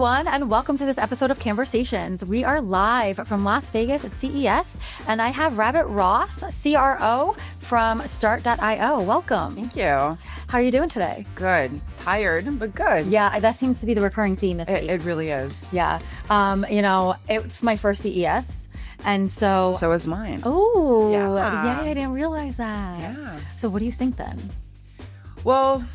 everyone, and welcome to this episode of Cannesversations. We are live from Las Vegas at CES, and I have Ravit Ross, CRO from Start.io. Welcome. Thank you. How are you doing today? Good. Tired, but good. Yeah, that seems to be the recurring theme this week. It really is. Yeah. It's my first CES. And so is mine. Oh, yeah. I didn't realize that. Yeah. So what do you think then? Well,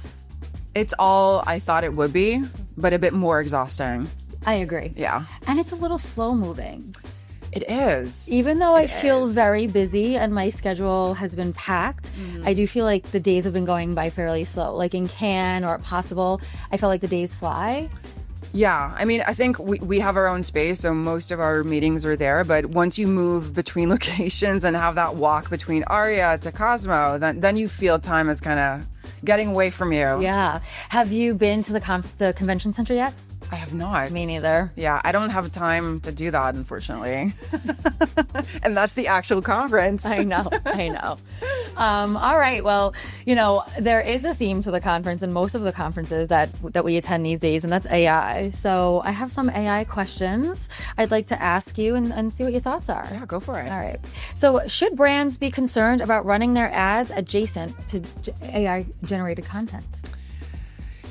it's all I thought it would be, but a bit more exhausting. I agree. Yeah. And it's a little slow moving. It is. Even though I feel very busy and my schedule has been packed, I do feel like the days have been going by fairly slow. Like in Cannes or at Possible, I feel like the days fly. Yeah. I mean, I think we have our own space, so most of our meetings are there. But once you move between locations and have that walk between Aria to Cosmo, then you feel time is kind of getting away from you. Yeah. Have you been to the convention center yet? I have not. Me neither. Yeah, I don't have time to do that, unfortunately. And that's the actual conference. I know. All right. Well, there is a theme to the conference and most of the conferences that we attend these days, and that's AI. So I have some AI questions I'd like to ask you and see what your thoughts are. Yeah, go for it. All right. So should brands be concerned about running their ads adjacent to AI-generated content?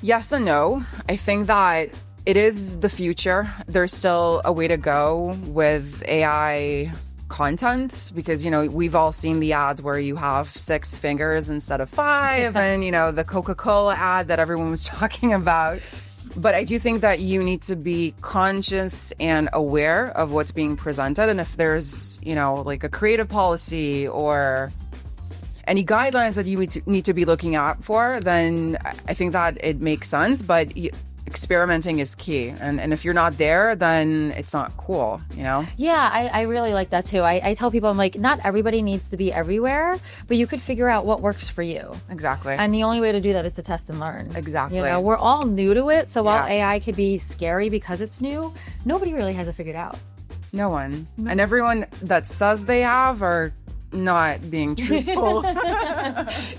Yes and no. I think that it is the future. There's still a way to go with AI content because, we've all seen the ads where you have 6 fingers instead of 5 and, the Coca-Cola ad that everyone was talking about. But I do think that you need to be conscious and aware of what's being presented. And if there's, like a creative policy or any guidelines that you need to be looking out for, then I think that it makes sense. But experimenting is key. And if you're not there, then it's not cool, Yeah, I really like that too. I tell people, I'm like, not everybody needs to be everywhere, but you could figure out what works for you. Exactly. And the only way to do that is to test and learn. Exactly. We're all new to it. So while AI could be scary because it's new, nobody really has it figured out. No one. And everyone that says they have are not being truthful.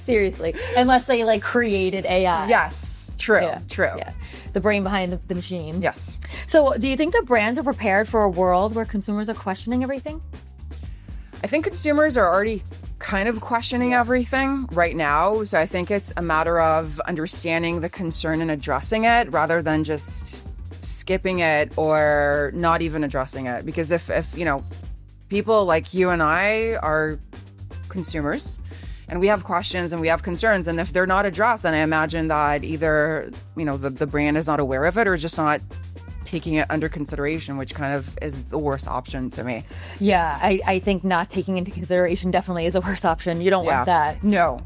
Seriously. Unless they created AI. Yes. True. True. Yeah. The brain behind the machine. Yes. So do you think that brands are prepared for a world where consumers are questioning everything? I think consumers are already kind of questioning everything right now. So I think it's a matter of understanding the concern and addressing it rather than just skipping it or not even addressing it. Because if people like you and I are consumers and we have questions and we have concerns, and if they're not addressed, then I imagine that either, the brand is not aware of it or just not taking it under consideration, which kind of is the worst option to me. Yeah, I think not taking into consideration definitely is a worse option. You don't want that. No.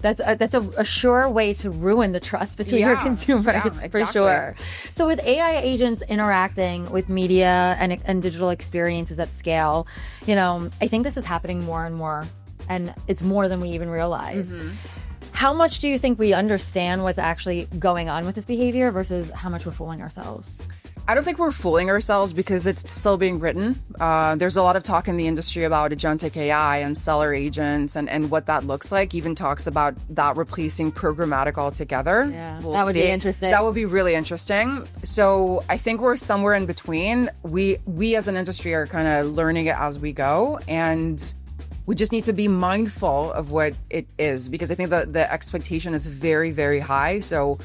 That's a sure way to ruin the trust between your consumers, exactly. for sure. So with AI agents interacting with media and digital experiences at scale, I think this is happening more and more, and it's more than we even realize. How much do you think we understand what's actually going on with this behavior versus how much we're fooling ourselves? I don't think we're fooling ourselves because it's still being written. There's a lot of talk in the industry about agentic AI and seller agents and what that looks like. Even talks about that replacing programmatic altogether. Yeah, that would be interesting. That would be really interesting. So I think we're somewhere in between. We as an industry are kind of learning it as we go, and we just need to be mindful of what it is because I think the expectation is very, very high. So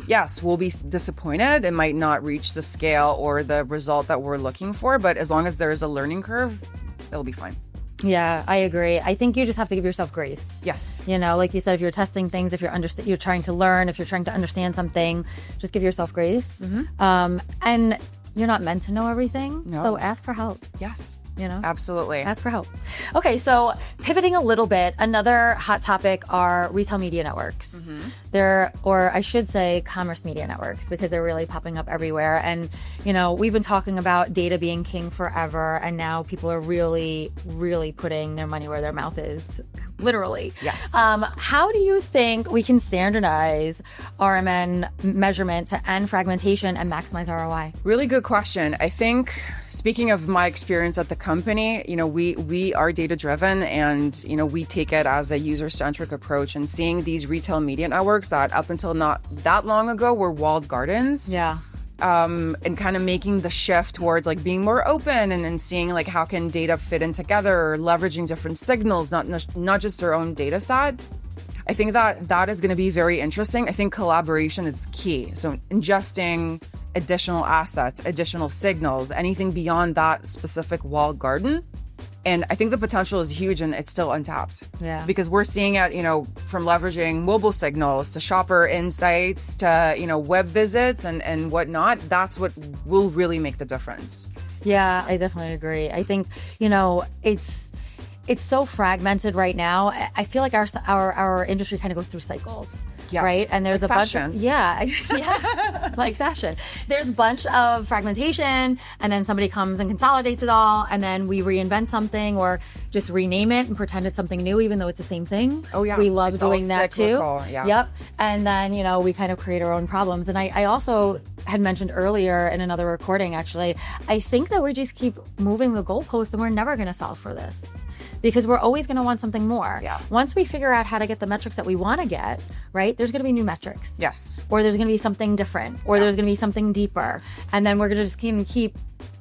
yes, we'll be disappointed. It might not reach the scale or the result that we're looking for, but as long as there is a learning curve, it'll be fine. Yeah, I agree. I think you just have to give yourself grace. Yes. Like you said, if you're testing things, if you're trying to learn, if you're trying to understand something, just give yourself grace. And you're not meant to know everything. No. So ask for help. Yes. Absolutely. Ask for help. Okay, so pivoting a little bit, another hot topic are retail media networks. Or I should say commerce media networks, because they're really popping up everywhere. And, we've been talking about data being king forever, and now people are really, really putting their money where their mouth is, literally. Yes. How do you think we can standardize RMN measurements and fragmentation and maximize ROI? Really good question. I think, speaking of my experience at the company, we are data driven, and we take it as a user centric approach, and seeing these retail media networks that up until not that long ago were walled gardens. Yeah. and kind of making the shift towards like being more open and seeing like how can data fit in together, or leveraging different signals, not just their own data set. I think that is going to be very interesting. I think collaboration is key. So ingesting additional assets, additional signals, anything beyond that specific walled garden. And I think the potential is huge, and it's still untapped. Yeah. Because we're seeing it, from leveraging mobile signals to shopper insights to, web visits and whatnot. That's what will really make the difference. Yeah, I definitely agree. I think, it's so fragmented right now. I feel like our industry kind of goes through cycles. Yeah. Right. And there's like a fashion. bunch of, yeah, like fashion. There's a bunch of fragmentation, and then somebody comes and consolidates it all, and then we reinvent something or just rename it and pretend it's something new, even though it's the same thing. Oh, yeah. We love It's doing all that cyclical, too. yeah. Yep. And then, we kind of create our own problems. And I also had mentioned earlier in another recording, actually, I think that we just keep moving the goalposts, and we're never going to solve for this. Because we're always going to want something more. Yeah. Once we figure out how to get the metrics that we want to get, right, there's going to be new metrics. Yes. Or there's going to be something different. Or there's going to be something deeper. And then we're going to just keep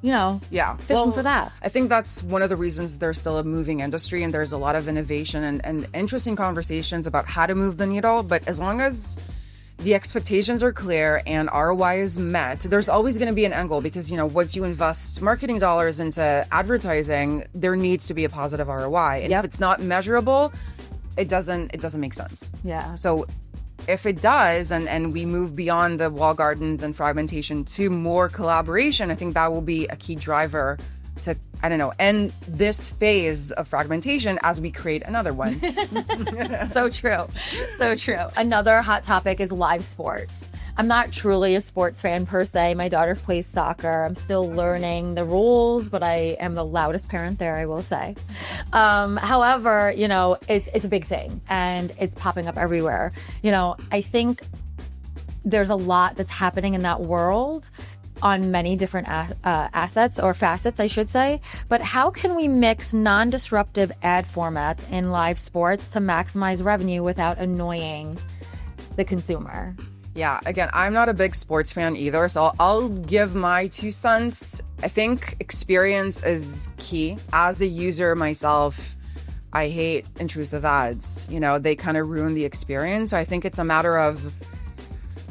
fishing for that. I think that's one of the reasons there's still a moving industry, and there's a lot of innovation and interesting conversations about how to move the needle. But as long as the expectations are clear and ROI is met, there's always going to be an angle, because once you invest marketing dollars into advertising, there needs to be a positive ROI. And if it's not measurable, it doesn't make sense. Yeah. So if it does, and we move beyond the wall gardens and fragmentation to more collaboration, I think that will be a key driver to, end this phase of fragmentation as we create another one. So true. So true. Another hot topic is live sports. I'm not truly a sports fan per se. My daughter plays soccer. I'm still learning the rules, but I am the loudest parent there, I will say. However, it's a big thing, and it's popping up everywhere. I think there's a lot that's happening in that world on many different assets or facets, I should say. But how can we mix non-disruptive ad formats in live sports to maximize revenue without annoying the consumer? Yeah, again, I'm not a big sports fan either, so I'll give my 2 cents. I think experience is key. As a user myself, I hate intrusive ads. They kind of ruin the experience. So I think it's a matter of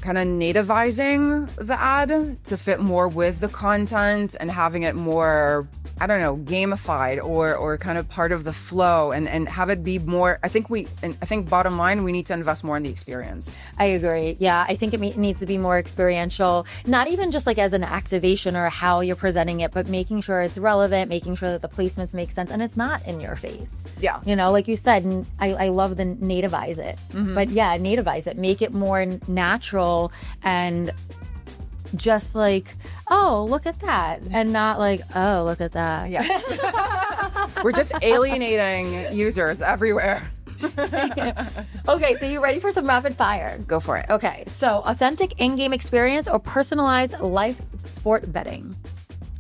kind of nativizing the ad to fit more with the content and having it more, gamified or kind of part of the flow and have it be more. I think bottom line, we need to invest more in the experience. I agree. Yeah, I think it needs to be more experiential, not even just like as an activation or how you're presenting it, but making sure it's relevant, making sure that the placements make sense and it's not in your face. Yeah. Like you said, I love the nativize it. Mm-hmm. But yeah, nativize it, make it more natural and just like, oh, look at that. And not like, oh, look at that. Yeah. We're just alienating users everywhere. Okay, so you ready for some rapid fire? Go for it. Okay, so authentic in-game experience or personalized live sport betting?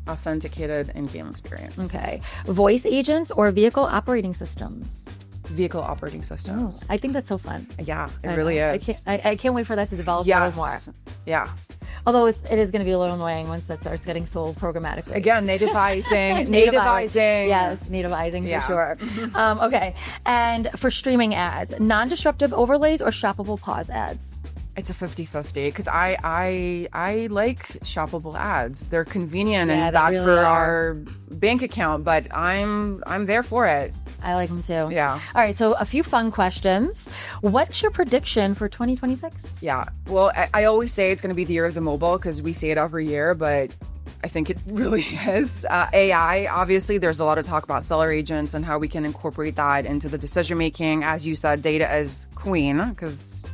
Authenticated in-game experience. Okay. Voice agents or vehicle operating systems? Vehicle operating systems. I think that's so fun. Yeah, it really is. I can't wait for that to develop a little more. Yeah. Although it is going to be a little annoying once that starts getting sold programmatically. Again, nativizing. Nativizing. Yes, nativizing for sure. Okay. And for streaming ads, non-disruptive overlays or shoppable pause ads? It's a 50-50 because I like shoppable ads. They're convenient and bad really for our bank account, but I'm there for it. I like them too. Yeah. All right. So a few fun questions. What's your prediction for 2026? Yeah. Well, I always say it's going to be the year of the mobile because we say it every year, but I think it really is. AI, obviously, there's a lot of talk about seller agents and how we can incorporate that into the decision making. As you said, data is queen because,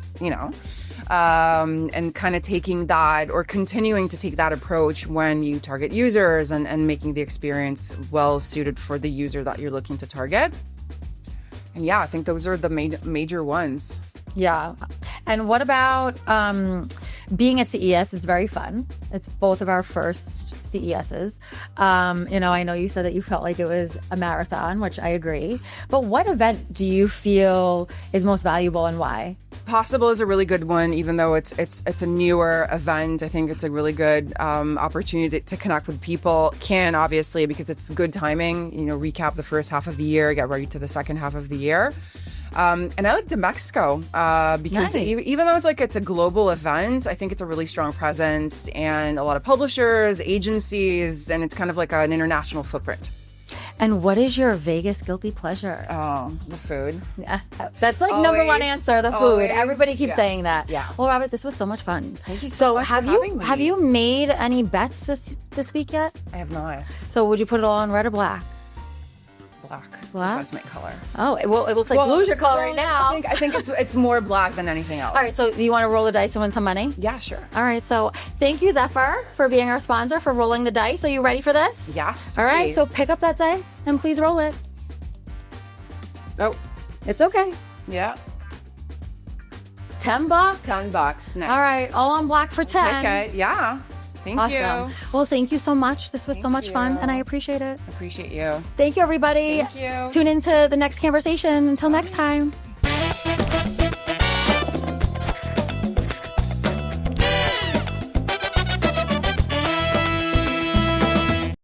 and kind of taking that or continuing to take that approach when you target users and making the experience well suited for the user that you're looking to target. And yeah, I think those are the major ones. Yeah. And what about being at CES? It's very fun. It's both of our first CESs. I know you said that you felt like it was a marathon, which I agree. But what event do you feel is most valuable and why? Possible is a really good one, even though it's a newer event. I think it's a really good opportunity to connect with people. Can, obviously, because it's good timing, recap the first half of the year, get ready to the second half of the year. And I like Mexico because even though it's a global event, I think it's a really strong presence and a lot of publishers, agencies, and it's kind of like an international footprint. And what is your Vegas guilty pleasure? Oh, the food. Yeah, that's like number one answer, the food. Always. Everybody keeps saying that. Yeah. Well, Ravit, this was so much fun. Thank you so much for having me. Have you made any bets this week yet? I have not. So would you put it all on red or black? Black. Black? That's my color. Oh, well, it looks like blue's your color right now. I think it's more black than anything else. All right, so you want to roll the dice and win some money? Yeah, sure. All right, so thank you, Zephyr, for being our sponsor, for rolling the dice. Are you ready for this? Yes. All right, so pick up that die and please roll it. Oh. It's okay. Yeah. $10. $10. Nice. All right, all on black for 10. Okay. Yeah. Thank you. Well, thank you so much. This was so much fun, and I appreciate it. Appreciate you. Thank you, everybody. Thank you. Tune into the next conversation. Until next time.